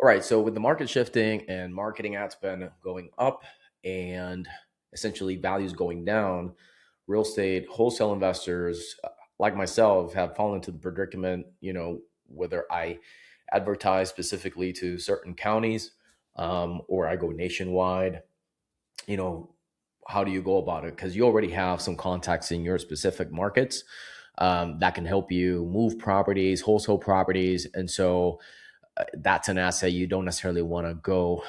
All right. So with the market shifting and marketing ad spend going up and essentially values going down, real estate wholesale investors like myself have fallen into the predicament, whether I advertise specifically to certain counties or I go nationwide, you know, how do you go about it? Because you already have some contacts in your specific markets that can help you move properties, wholesale properties. And so that's an asset you don't necessarily want to go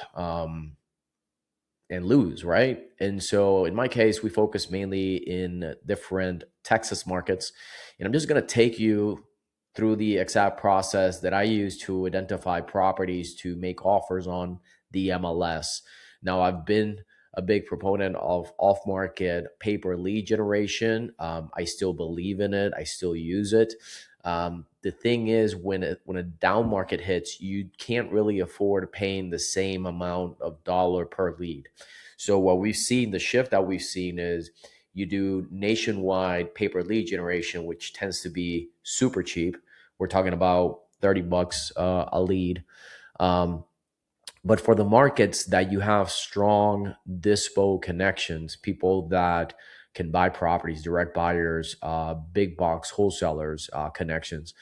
and lose, right? And so in my case, we focus mainly in different Texas markets. And I'm just going to take you through the exact process that I use to identify properties to make offers on the MLS. Now, I've been a big proponent of off market paper lead generation. I still believe in it, I still use it. The thing is, when a down market hits, you can't really afford paying the same amount of dollar per lead. So what we've seen, the shift that we've seen is you do nationwide paper lead generation, which tends to be super cheap. We're talking about $30 a lead. Um, but for the markets that you have strong dispo connections, people that can buy properties, direct buyers, big box wholesalers connections,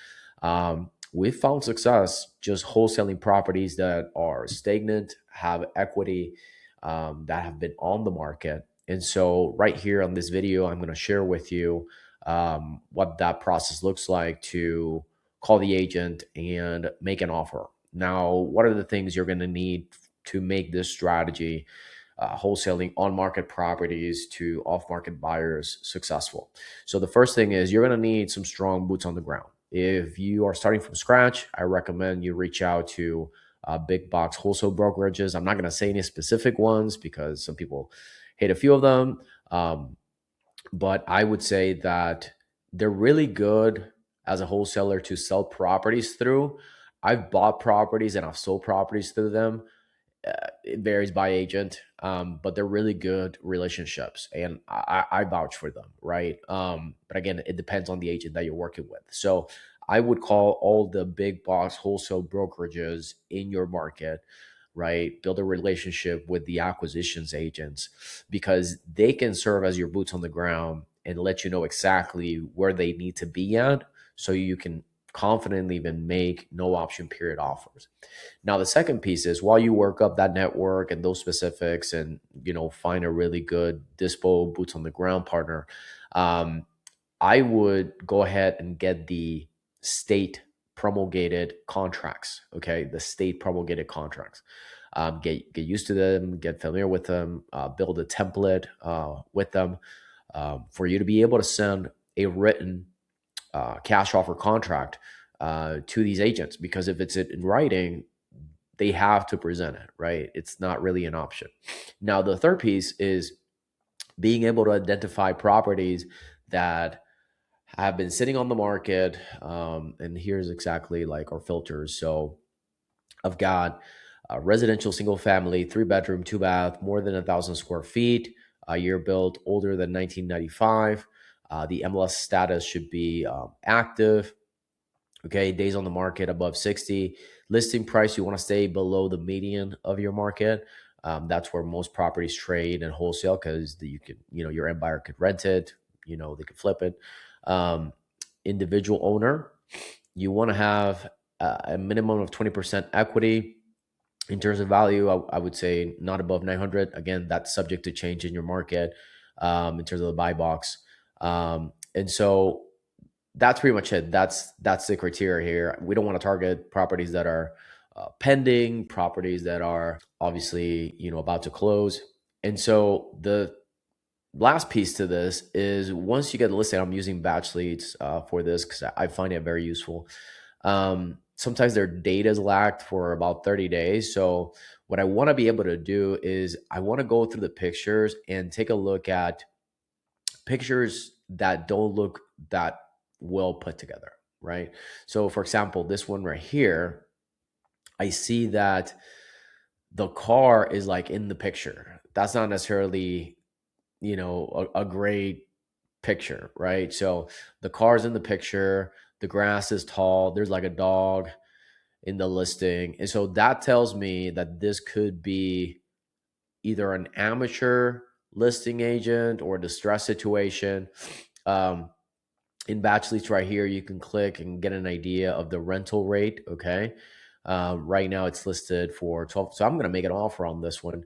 we've found success just wholesaling properties that are stagnant, have equity, that have been on the market. And so, right here on this video, I'm going to share with you what that process looks like to call the agent and make an offer. Now, what are the things you're going to need to make this strategy, wholesaling on market properties to off market buyers, successful? So, the first thing is you're going to need some strong boots on the ground. If you are starting from scratch, I recommend you reach out to big box wholesale brokerages. I'm not going to say any specific ones because some people hate a few of them. But I would say that they're really good as a wholesaler to sell properties through. I've bought properties and I've sold properties through them. It varies by agent, but they're really good relationships, and I vouch for them, right? But again, it depends on the agent that you're working with. So I would call all the big box wholesale brokerages in your market, right? Build a relationship with the acquisitions agents because they can serve as your boots on the ground and let you know exactly where they need to be at so you can confidently even make no option period offers. Now, the second piece is while you work up that network and those specifics and, find a really good dispo boots on the ground partner, um, I would go ahead and get the state promulgated contracts. Okay. The state promulgated contracts. Get used to them, get familiar with them, build a template with them for you to be able to send a written cash offer contract to these agents. Because if it's in writing, they have to present it, right? It's not really an option. Now, the third piece is being able to identify properties that have been sitting on the market. And here's exactly like our filters. So I've got a residential single family, 3 bedroom, 2 bath, more than 1,000 square feet, a year built, older than 1995. The MLS status should be active. Okay, days on the market above 60. Listing price, you want to stay below the median of your market. That's where most properties trade and wholesale because you could, your end buyer could rent it, they could flip it. Um, Individual owner, you want to have a minimum of 20% equity. In terms of value, I would say not above 900. Again, that's subject to change in your market in terms of the buy box. And so that's pretty much it. That's the criteria here. We don't want to target properties that are pending, properties that are obviously about to close. And so the last piece to this is once you get the listing, I'm using batch leads for this because I find it very useful. Sometimes their data is lagged for about 30 days. So what I want to be able to do is I want to go through the pictures and take a look at pictures that don't look that well put together, right? So for example, this one right here, I see that the car is like in the picture. That's not necessarily, a great picture, right? So the car's in the picture, the grass is tall, there's like a dog, in the listing. And so that tells me that this could be either an amateur listing agent or a distress situation. Um, in batch leads right here, you can click and get an idea of the rental rate. Okay. Right now it's listed for 12. So I'm going to make an offer on this one.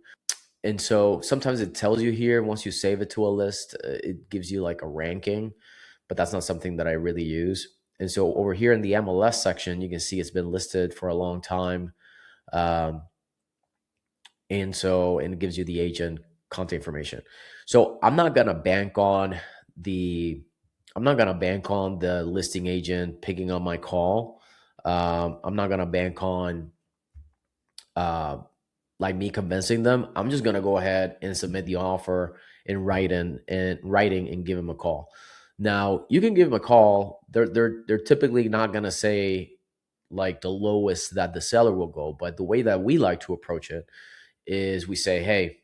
And so sometimes it tells you here, once you save it to a list, it gives you like a ranking, but that's not something that I really use. And so over here in the MLS section, you can see it's been listed for a long time. Um, and it gives you the agent contact information. So the I'm not gonna bank on the listing agent picking up my call. I'm not gonna bank on uh, like me convincing them. I'm just gonna go ahead and submit the offer in writing and give them a call. Now you can give them a call. They're typically not gonna say like the lowest that the seller will go, but the way that we like to approach it is we say, hey,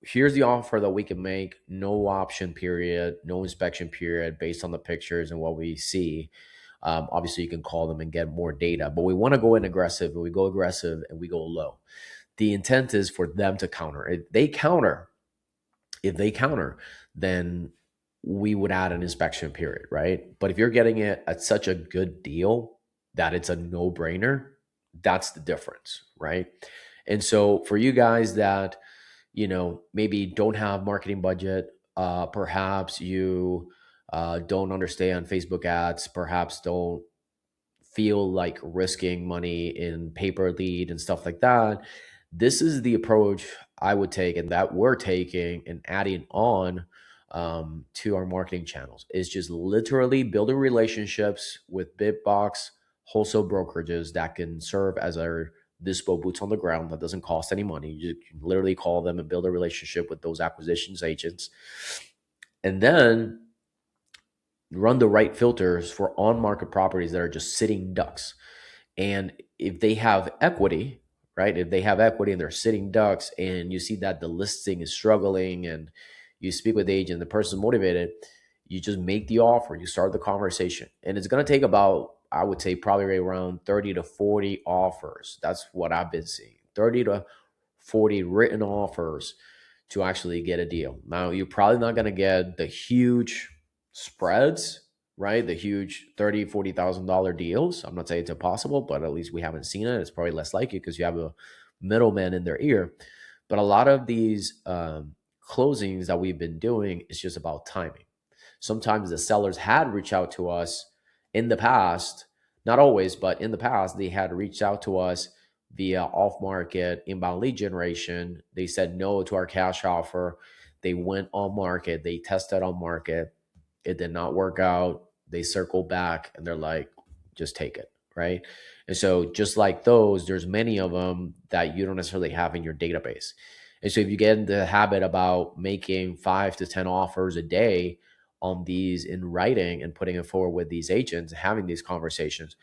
here's the offer that we can make, no option period, no inspection period, based on the pictures and what we see. Obviously you can call them and get more data, but we want to go in aggressive, and we go aggressive and we go low. The intent is for them to counter. If they counter, then we would add an inspection period, right? But if you're getting it at such a good deal that it's a no-brainer, that's the difference, right? And so for you guys that, maybe don't have marketing budget, perhaps you don't understand Facebook ads, perhaps don't feel like risking money in pay per lead and stuff like that, this is the approach I would take and that we're taking and adding on to our marketing channels. Is just literally building relationships with big box wholesale brokerages that can serve as our dispo boots on the ground that doesn't cost any money. You can literally call them and build a relationship with those acquisitions agents. And then run the right filters for on-market properties that are just sitting ducks. And if they have equity, right? If they have equity and they're sitting ducks, and you see that the listing is struggling, and you speak with the agent, the person's motivated, you just make the offer, you start the conversation. And it's going to take about, I would say, probably around 30 to 40 offers. That's what I've been seeing. 30 to 40 written offers to actually get a deal. Now, you're probably not going to get the huge spreads, right? The huge $30,000, $40,000 deals. I'm not saying it's impossible, but at least we haven't seen it. It's probably less likely because you have a middleman in their ear. But a lot of these closings that we've been doing is just about timing. Sometimes the sellers had reached out to us in the past, not always, but in the past, they had reached out to us via off-market inbound lead generation. They said no to our cash offer. They went on market. They tested on market. It did not work out. They circled back and they're like, just take it, right? And so just like those, there's many of them that you don't necessarily have in your database. And so if you get in the habit about making 5 to 10 offers a day on these in writing and putting it forward with these agents, having these conversations,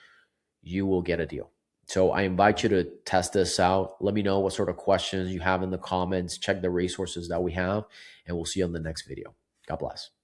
you will get a deal. So I invite you to test this out. Let me know what sort of questions you have in the comments. Check the resources that we have, and we'll see you on the next video. God bless.